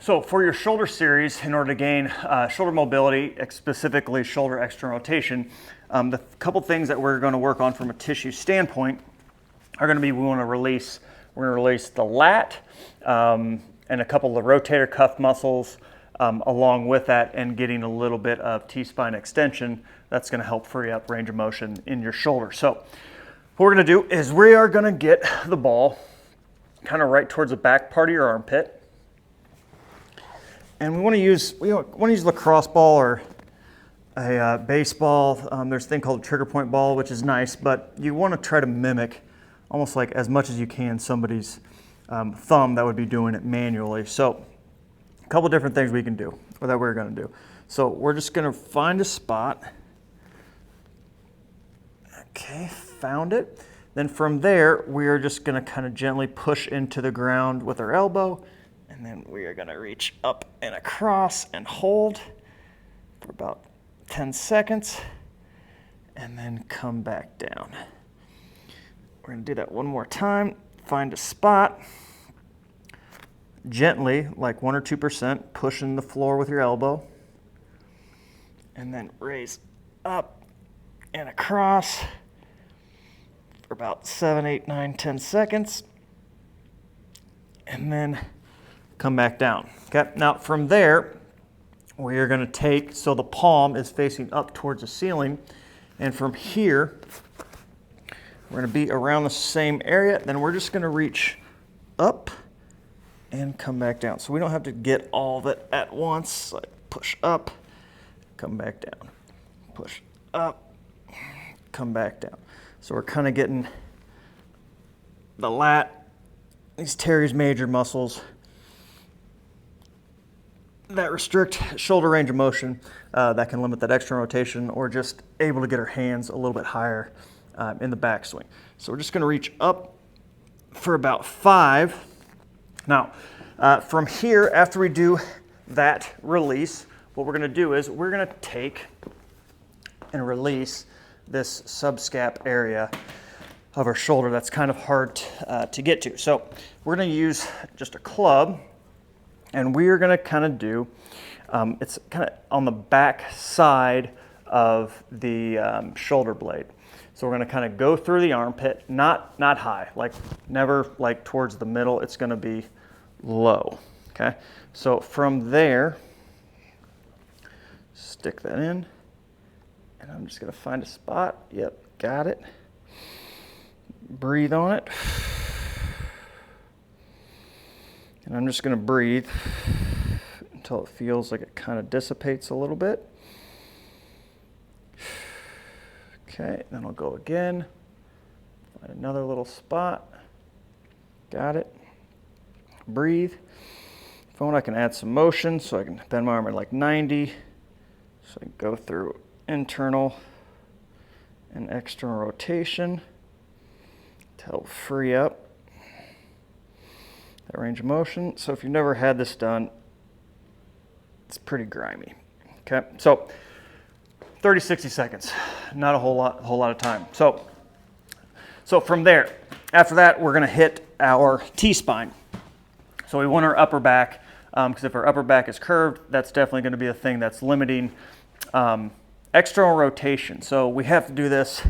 So for your shoulder series, in order to gain shoulder mobility, specifically shoulder external rotation, the couple things that we're going to work on from a tissue standpoint are going to be we're going to release the lat and a couple of the rotator cuff muscles along with that, and getting a little bit of T-spine extension. That's going to help free up range of motion in your shoulder. So what we're going to do is we are going to get the ball kind of right towards the back part of your armpit. And we want to use lacrosse ball or a baseball. There's a thing called a trigger point ball, which is nice, but you want to try to mimic almost like as much as you can somebody's thumb that would be doing it manually. So a couple different things we can do, or that we're going to do. So we're just going to find a spot. Okay, found it. Then from there, we are just going to kind of gently push into the ground with our elbow. And then we are going to reach up and across and hold for about 10 seconds and then come back down. We're going to do that one more time. Find a spot. Gently, like 1 or 2%, push in the floor with your elbow. And then raise up and across for about 7, 8, 9, 10 seconds. And then come back down. Okay, now from there, we are going to take, so the palm is facing up towards the ceiling, and from here, we're going to be around the same area, then we're just going to reach up and come back down. So we don't have to get all of it at once. Like push up, come back down, push up, come back down. So we're kind of getting the lat, these teres major muscles that restrict shoulder range of motion, that can limit that external rotation, or just able to get our hands a little bit higher in the backswing. So we're just going to reach up for about 5. Now, from here, after we do that release, what we're going to do is we're going to take and release this subscap area of our shoulder that's kind of hard to get to. So we're going to use just a club. And we are going to kind of do, it's kind of on the back side of the shoulder blade. So we're going to kind of go through the armpit, not high, like never like towards the middle. It's going to be low. Okay. So from there, stick that in, and I'm just going to find a spot. Yep, got it. Breathe on it. And I'm just going to breathe until it feels like it kind of dissipates a little bit. Okay, then I'll go again. Find another little spot. Got it. Breathe. If I want, I can add some motion, so I can bend my arm at like 90. So I can go through internal and external rotation to help free up that range of motion. So if you've never had this done, it's pretty grimy. Okay, so 30, 60 seconds, not a whole lot of time. So from there, after that, we're going to hit our T-spine. So we want our upper back, because if our upper back is curved, that's definitely going to be a thing that's limiting external rotation. So we have to do this,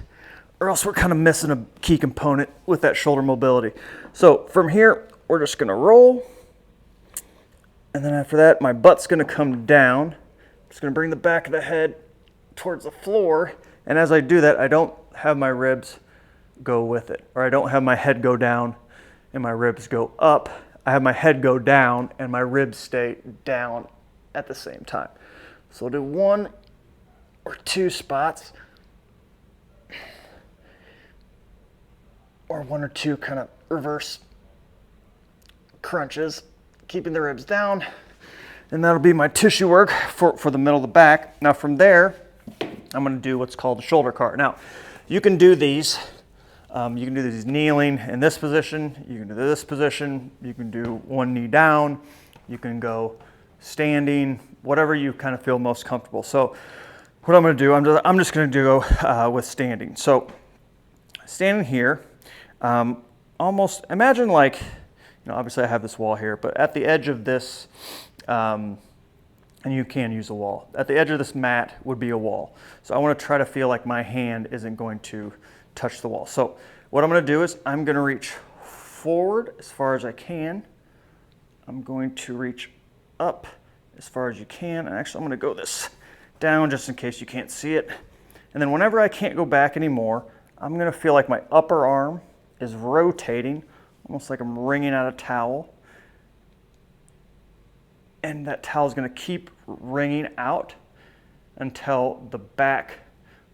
or else we're kind of missing a key component with that shoulder mobility. So from here, we're just going to roll, and then after that, my butt's going to come down. I'm just going to bring the back of the head towards the floor, and as I do that, I don't have my ribs go with it, or I don't have my head go down and my ribs go up. I have my head go down and my ribs stay down at the same time. So we'll do 1 or 2 spots, or 1 or 2 kind of reverse crunches, keeping the ribs down, and that'll be my tissue work for the middle of the back. Now from there, I'm going to do what's called the shoulder cart. Now, you can do these. You can do these kneeling in this position. You can do this position. You can do 1 knee down. You can go standing, whatever you kind of feel most comfortable. So what I'm going to do, I'm just going to go with standing. So standing here, almost imagine like, obviously I have this wall here, but at the edge of this And you can use a wall. At the edge of this mat would be a wall. So I want to try to feel like my hand isn't going to touch the wall. So what I'm going to do is I'm going to reach forward as far as I can. I'm going to reach up as far as you can. And actually, I'm going to go this down just in case you can't see it. And then whenever I can't go back anymore, I'm going to feel like my upper arm is rotating, almost like I'm wringing out a towel. And that towel is going to keep wringing out until the back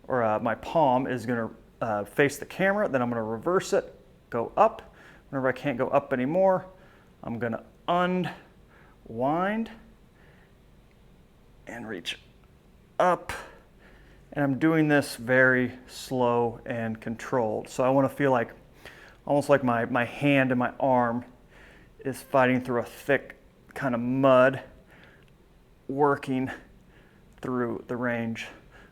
or my palm is going to face the camera. Then I'm going to reverse it, go up. Whenever I can't go up anymore, I'm going to unwind and reach up. And I'm doing this very slow and controlled. So I want to feel like, almost like my hand and my arm is fighting through a thick kind of mud, working through the range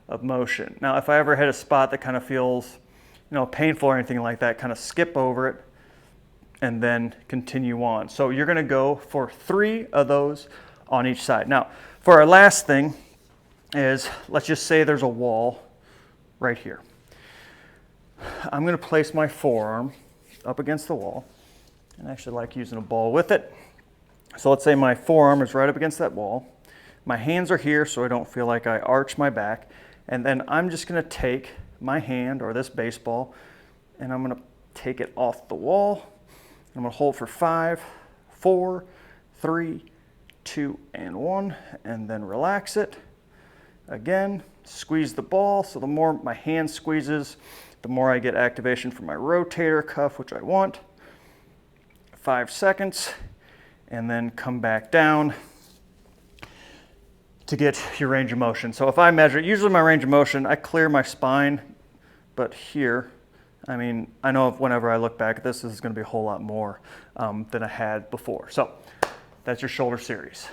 of motion. Now, if I ever hit a spot that kind of feels, painful or anything like that, kind of skip over it and then continue on. So you're going to go for 3 of those on each side. Now, for our last thing is, let's just say there's a wall right here. I'm going to place my forearm up against the wall, and I actually like using a ball with it. So let's say my forearm is right up against that wall. My hands are here so I don't feel like I arch my back. And then I'm just going to take my hand or this baseball and I'm going to take it off the wall. I'm going to hold for 5, 4, 3, 2, and 1, and then relax it. Again, squeeze the ball. So the more my hand squeezes, the more I get activation from my rotator cuff, which I want. 5 seconds. And then come back down to get your range of motion. So if I measure, usually my range of motion, I clear my spine, but here, I know whenever I look back at this is going to be a whole lot more than I had before. So that's your shoulder series.